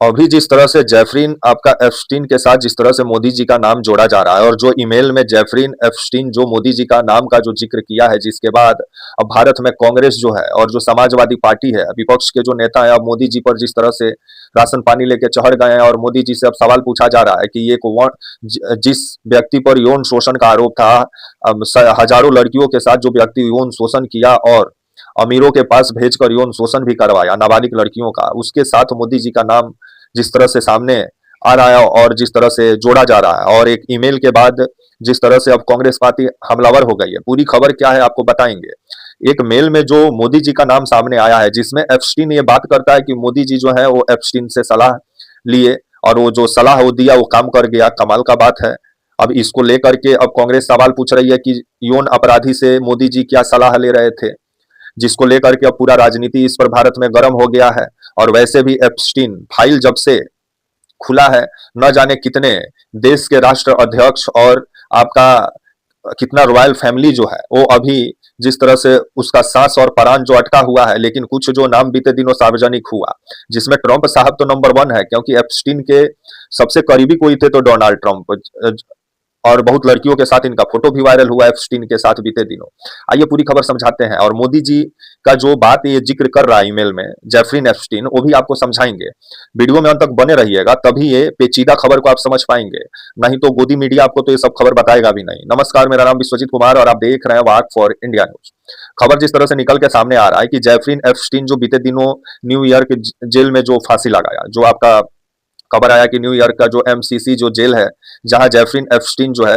अभी जिस तरह से जेफरीन आपका एप्स्टीन के साथ जिस तरह से मोदी जी का नाम जोड़ा जा रहा है, और जो ईमेल में जेफरीन एप्स्टीन जो मोदी जी का नाम का जो जिक्र किया है, जिसके बाद अब भारत में कांग्रेस जो है और जो समाजवादी पार्टी है, विपक्ष के जो नेता है, अब मोदी जी पर जिस तरह से राशन पानी लेके चढ़ गए हैं और मोदी जी से अब सवाल पूछा जा रहा है कि ये जिस व्यक्ति पर यौन शोषण का आरोप था, अब हजारों लड़कियों के साथ जो व्यक्ति यौन शोषण किया और अमीरों के पास भेजकर यौन शोषण भी करवाया नाबालिग लड़कियों का, उसके साथ मोदी जी का नाम जिस तरह से सामने आ रहा है और जिस तरह से जोड़ा जा रहा है, और एक ईमेल के बाद जिस तरह से अब कांग्रेस पार्टी हमलावर हो गई है, पूरी खबर क्या है आपको बताएंगे। एक मेल में जो मोदी जी का नाम सामने आया है, जिसमें एप्स्टीन ये बात करता है कि मोदी जी जो है वो एप्स्टीन से सलाह लिए और वो जो सलाह वो दिया वो काम कर गया, कमाल का बात है। अब इसको लेकर के अब कांग्रेस सवाल पूछ रही है कि यौन अपराधी से मोदी जी क्या सलाह ले रहे थे, जिसको लेकर के अब पूरा राजनीति इस पर भारत में गर्म हो गया है। और वैसे भी एप्स्टीन फाइल जब से खुला है, न जाने कितने देश के राष्ट्र अध्यक्ष और आपका कितना रॉयल फैमिली जो है वो अभी जिस तरह से उसका सांस और प्राण जो अटका हुआ है, लेकिन कुछ जो नाम बीते दिनों सार्वजनिक हुआ, जिसमें ट्रंप साहब तो नंबर वन है, क्योंकि एप्स्टीन के सबसे करीबी कोई थे तो डोनाल्ड ट्रंप, और बहुत लड़कियों के साथ इनका फोटो भी वायरल हुआ एप्स्टीन के साथ बीते दिनों। आइए पूरी खबर समझाते हैं, और मोदी जी का जो बात ये जिक्र कर रहा है ईमेल में जेफरीन एप्स्टीन, वो भी आपको समझाएंगे। वीडियो में अंत तक बने रहिएगा, तभी ये पेचीदा खबर को आप समझ पाएंगे, नहीं तो गोदी मीडिया आपको तो ये सब खबर बताएगा भी नहीं। नमस्कार, मेरा नाम विश्वजीत कुमार और आप देख रहे हैं वाक फॉर इंडिया न्यूज। खबर जिस तरह से निकल के सामने आ रहा है कि जेफरीन एप्स्टीन जो बीते दिनों न्यूयॉर्क जेल में जो फांसी लगाया, जो आपका खबर आया कि न्यूयॉर्क का जो एमसीसी जो जेल है, जहां जेफरीन एप्स्टीन जो है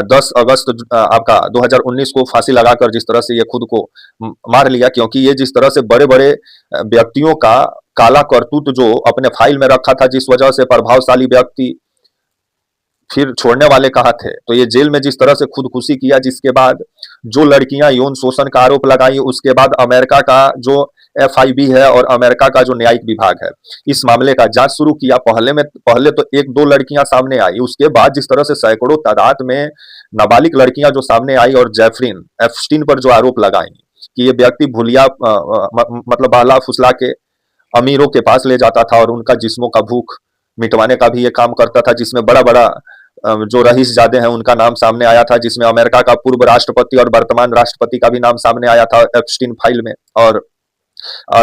10 अगस्त आपका 2019 को फांसी लगाकर जिस तरह से ये खुद को मार लिया, क्योंकि ये जिस तरह से बड़े बड़े व्यक्तियों का काला करतूत जो अपने फाइल में रखा था, जिस वजह से प्रभावशाली व्यक्ति फिर छोड़ने वाले कहाँ थे, तो ये जेल में जिस तरह से खुदकुशी किया, जिसके बाद जो लड़कियां यौन शोषण का आरोप लगाई, उसके बाद अमेरिका का जो एफआईबी है और अमेरिका का जो न्यायिक विभाग है, इस मामले का जांच शुरू किया। पहले तो एक दो लड़कियां सामने आई, उसके बाद जिस तरह से सैकड़ों तादाद में नाबालिग लड़कियां जो सामने आई और जेफरीन एप्स्टीन पर जो आरोप लगाई कि ये व्यक्ति भूलिया मतलब बहला फुसला के अमीरों के पास ले जाता था और उनका जिस्मों का भूख मिटवाने का भी ये काम करता था, जिसमें बड़ा बड़ा जो रईसजादे हैं उनका नाम सामने आया था, जिसमें अमेरिका का पूर्व राष्ट्रपति और वर्तमान राष्ट्रपति का भी नाम सामने आया था एप्स्टीन फाइल में। और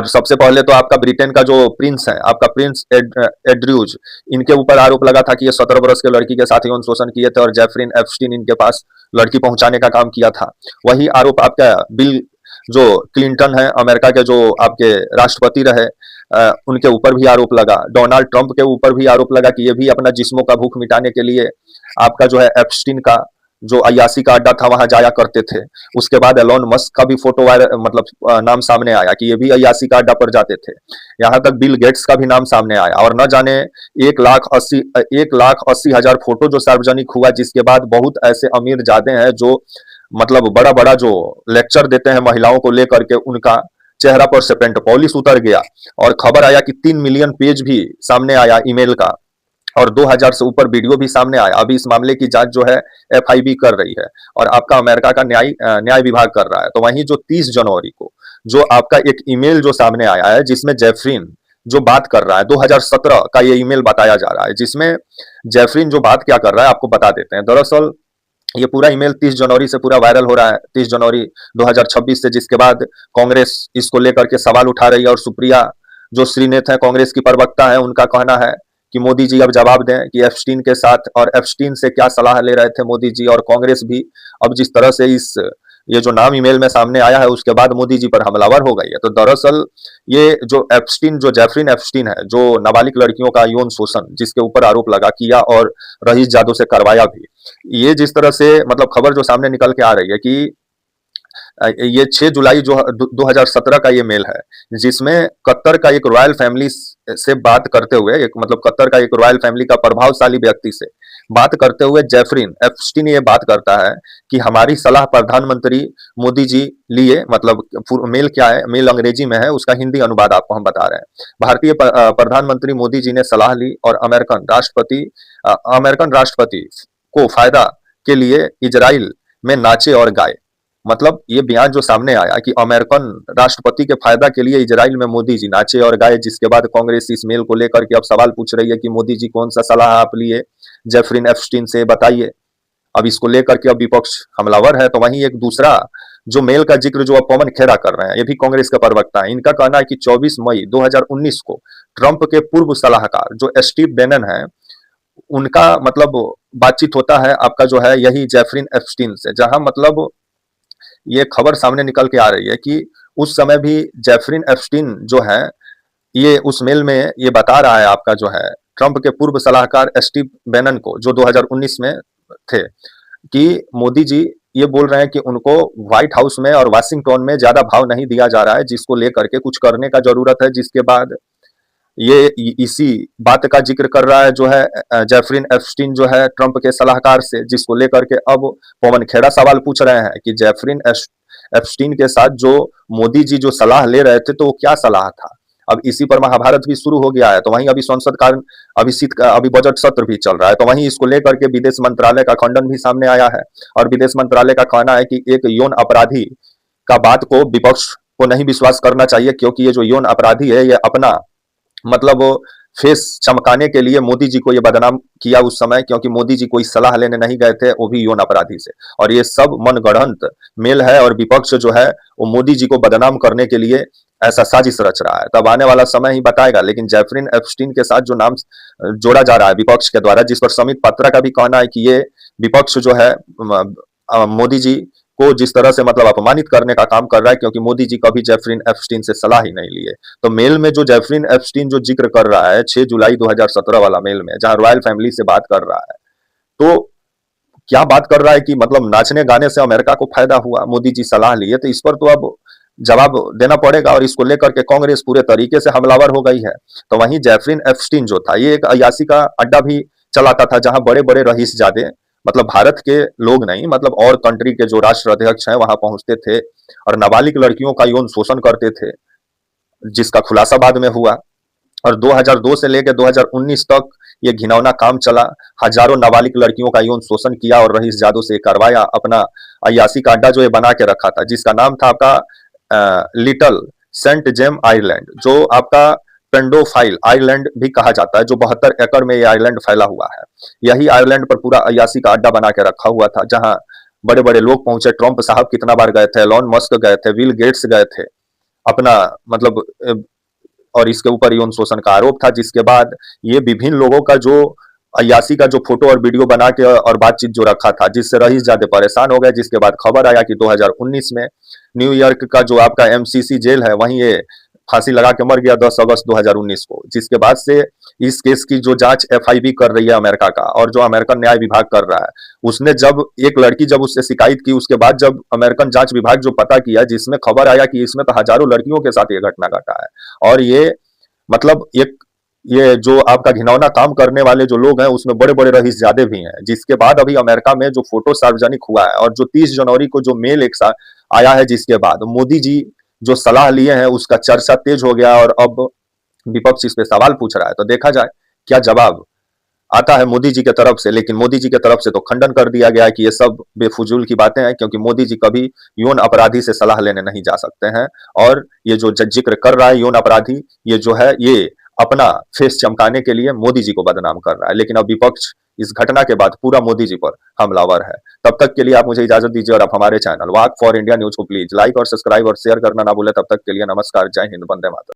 सबसे पहले तो आपका ब्रिटेन का जो प्रिंस है, आपका प्रिंस एड्रयूज, इनके ऊपर आरोप लगा था कि ये 17 वर्ष के लड़की के साथ यौन शोषण किए थे और जेफरीन एप्स्टीन इनके पास लड़की पहुंचाने का काम किया था। वही आरोप आपका बिल जो क्लिंटन है, अमेरिका के जो आपके राष्ट्रपति रहे, उनके ऊपर भी आरोप लगा। डोनाल्ड ट्रंप के ऊपर भी आरोप लगा कि ये भी अपना जिस्मों का भूख मिटाने के लिए आपका जो है एप्स्टीन का जो अयासी का अड्डा था वहां जाया करते थे। उसके बाद एलोन मस्क का भी फोटो वायरल मतलब नाम सामने आया कि ये भी अयासी का अड्डा पर जाते थे। यहाँ तक बिल गेट्स का भी नाम सामने आया, और न जाने 1,80,000 फोटो जो सार्वजनिक हुआ, जिसके बाद बहुत ऐसे अमीर जादे हैं जो मतलब बड़ा बड़ा जो लेक्चर देते हैं महिलाओं को लेकर के, उनका चेहरा पर से पेंट पॉलिश उतर गया। और खबर आया कि 3 मिलियन पेज भी सामने आया ईमेल का, और 2000 से ऊपर वीडियो भी सामने आया। अभी इस मामले की जांच जो है एफआईबी कर रही है और आपका अमेरिका का न्याय विभाग कर रहा है। तो वहीं जो 30 जनवरी को जो आपका एक ईमेल जो सामने आया है, जिसमें जेफरीन जो बात कर रहा है, 2017 का ये ईमेल बताया जा रहा है, जिसमें जेफरीन जो बात क्या कर रहा है आपको बता देते हैं। दरअसल ये पूरा ईमेल 30 जनवरी से पूरा वायरल हो रहा है, 30 जनवरी 2026 से, जिसके बाद कांग्रेस इसको लेकर के सवाल उठा रही है। और सुप्रिया जो श्रीनेत है, कांग्रेस की प्रवक्ता है, उनका कहना है कि मोदी जी अब जवाब दें कि एप्स्टीन के साथ और एप्स्टीन से क्या सलाह ले रहे थे मोदी जी। और कांग्रेस भी अब जिस तरह से ये जो नाम ईमेल में सामने आया है, उसके बाद मोदी जी पर हमलावर हो गई है। तो दरअसल ये जो एप्स्टीन जो जेफरीन एप्स्टीन है, जो नाबालिग लड़कियों का यौन शोषण जिसके ऊपर आरोप लगा किया और रईस जादव से करवाया भी, ये जिस तरह से मतलब खबर जो सामने निकल के आ रही है कि ये 6 जुलाई जो 2017 का ये मेल है, जिसमें कतर का एक रॉयल फैमिली से बात करते हुए, एक मतलब कतर का एक रॉयल फैमिली का प्रभावशाली व्यक्ति से बात करते हुए जेफरीन एप्स्टीन ये बात करता है कि हमारी सलाह प्रधानमंत्री मोदी जी लिए, मतलब मेल क्या है, मेल अंग्रेजी में है, उसका हिंदी अनुवाद आपको हम बता रहे हैं। भारतीय प्रधानमंत्री मोदी जी ने सलाह ली और अमेरिकन राष्ट्रपति को फायदा के लिए इजराइल में नाचे और गाए। मतलब ये बयान जो सामने आया कि अमेरिकन राष्ट्रपति के फायदा के लिए इजराइल में मोदी जी नाचे और गाए, जिसके बाद कांग्रेस इस मेल को लेकर के अब सवाल पूछ रही है कि मोदी जी कौन सा सलाह आप लिए जेफरीन एप्स्टीन से, बताइए। अब इसको लेकर के अब विपक्ष हमलावर है। तो वहीं एक दूसरा जो मेल का जिक्र जो अब पवन खेड़ा कर रहे हैं, ये भी कांग्रेस का प्रवक्ता है। इनका कहना है कि 24 मई 2019 को ट्रंप के पूर्व सलाहकार जो स्टीव बेनन है, उनका मतलब बातचीत होता है आपका जो है यही जेफरीन एप्स्टीन से, जहां मतलब ये खबर सामने निकल के आ रही है कि उस समय भी जेफरीन एप्स्टीन जो है, ये उस मेल में ये बता रहा है आपका जो है ट्रंप के पूर्व सलाहकार स्टीव बेनन को, जो 2019 में थे, कि मोदी जी ये बोल रहे हैं कि उनको व्हाइट हाउस में और वाशिंगटन में ज्यादा भाव नहीं दिया जा रहा है, जिसको लेकर के कुछ करने का जरूरत है। जिसके बाद ये इसी बात का जिक्र कर रहा है जो है जेफरीन एप्स्टीन जो है ट्रंप के सलाहकार से, जिसको लेकर के अब पवन खेड़ा सवाल पूछ रहे हैं कि जेफरीन एप्स्टीन के साथ जो मोदी जी जो सलाह ले रहे थे, तो वो क्या सलाह था। अब इसी पर महाभारत भी शुरू हो गया है। तो वहीं अभी संसद का अभी बजट सत्र भी चल रहा है, तो वहीं इसको लेकर के विदेश मंत्रालय का खंडन भी सामने आया है। और विदेश मंत्रालय का कहना है कि एक यौन अपराधी का बात को विपक्ष को नहीं विश्वास करना चाहिए, क्योंकि ये जो यौन अपराधी है, ये अपना मतलब फेस चमकाने के लिए मोदी जी को ये बदनाम किया उस समय, क्योंकि मोदी जी कोई सलाह लेने नहीं गए थे, वो भी यौन अपराधी से। और ये सब मनगढ़ंत मेल है और विपक्ष जो है वो मोदी जी को बदनाम करने के लिए ऐसा साजिश रच रहा है। तब आने वाला समय ही बताएगा। लेकिन जेफरीन एप्स्टीन के साथ जो नाम जोड़ा जा रहा है विपक्ष के द्वारा, जिस पर समित पात्रा का भी कहना है कि ये विपक्ष जो है मोदी जी को जिस तरह से मतलब अपमानित करने का काम कर रहा है, क्योंकि मोदी जी कभी जेफरीन एप्स्टीन से सलाह ही नहीं लिए। तो मेल में जो जेफरीन एप्स्टीन जो जिक्र कर रहा है 6 जुलाई 2017 वाला मेल में, जहां रॉयल फैमिली से बात कर रहा है, तो क्या बात कर रहा है कि मतलब नाचने गाने से अमेरिका को फायदा हुआ, मोदी जी सलाह लिए, तो इस पर तो अब जवाब देना पड़ेगा। और इसको लेकर के कांग्रेस पूरे तरीके से हमलावर हो गई है। तो वहीं जेफरीन एप्स्टीन जो था, ये एक अयासी का अड्डा भी चलाता था, जहां बड़े बड़े रईसजादे, मतलब भारत के लोग नहीं, मतलब और कंट्री के जो राष्ट्र अध्यक्ष हैं वहां पहुंचते थे और नाबालिग लड़कियों का यौन शोषण करते थे, जिसका खुलासा बाद में हुआ। और 2002 से लेकर 2019 तक ये घिनौना काम चला। हजारों नाबालिग लड़कियों का यौन शोषण किया और रईसजादों से करवाया। अपना अयासी का अड्डा जो ये बना के रखा था, जिसका नाम था आपका लिटिल सेंट जेम आइलैंड, जो आपका पेंडोफाइल आइलैंड भी कहा जाता है, जो 72 एकड़ में ये आइलैंड फैला हुआ है। यही आइलैंड पर पूरा अयासी का अड्डा बना के रखा हुआ था, जहां बड़े बड़े लोग पहुंचे। ट्रंप साहब कितना बार गए थे, एलोन मस्क गए थे, बिल गेट्स गए थे, अपना मतलब और इसके ऊपर यौन शोषण का आरोप था। जिसके बाद ये विभिन्न लोगों का जो अयासी का जो फोटो और वीडियो बना के और बातचीत जो रखा था, जिससे रईस ज्यादा परेशान हो गए। जिसके बाद खबर आया कि 2019 में न्यूयॉर्क का जो आपका एमसीसी जेल है, वहीं ये फांसी लगा के मर गया 10 अगस्त 2019 को। जिसके बाद से इस केस की जो जांच एफआईबी कर रही है अमेरिका का, और जो अमेरिकन न्याय विभाग कर रहा है, उसने जब एक लड़की जब उससे शिकायत की, उसके बाद जब अमेरिकन जांच विभाग जो पता किया, जिसमें खबर आया कि इसमें तो हजारों लड़कियों के साथ ये घटना घटा है। और ये मतलब एक ये जो आपका घिनौना काम करने वाले जो लोग हैं, उसमें बड़े बड़े रईसजादे भी हैं। जिसके बाद अभी अमेरिका में जो फोटो सार्वजनिक हुआ है, और जो 30 जनवरी को जो मेल एक साथ आया है, जिसके बाद मोदी जी जो सलाह लिए हैं उसका चर्चा तेज हो गया और अब विपक्ष इस पे सवाल पूछ रहा है। तो देखा जाए क्या जवाब आता है मोदी जी की तरफ से। लेकिन मोदी जी की तरफ से तो खंडन कर दिया गया है कि ये सब बेफुजूल की बातें हैं, क्योंकि मोदी जी कभी यौन अपराधी से सलाह लेने नहीं जा सकते हैं। और ये जो जिक्र कर रहा है यौन अपराधी, ये जो है ये अपना फेस चमकाने के लिए मोदी जी को बदनाम कर रहा है। लेकिन अब विपक्ष इस घटना के बाद पूरा मोदी जी पर हमलावर है। तब तक के लिए आप मुझे इजाजत दीजिए, और आप हमारे channel walk for India news को प्लीज लाइक और सब्सक्राइब और शेयर करना ना भूले। तब तक के लिए नमस्कार, जय हिंद, वंदे मातरम।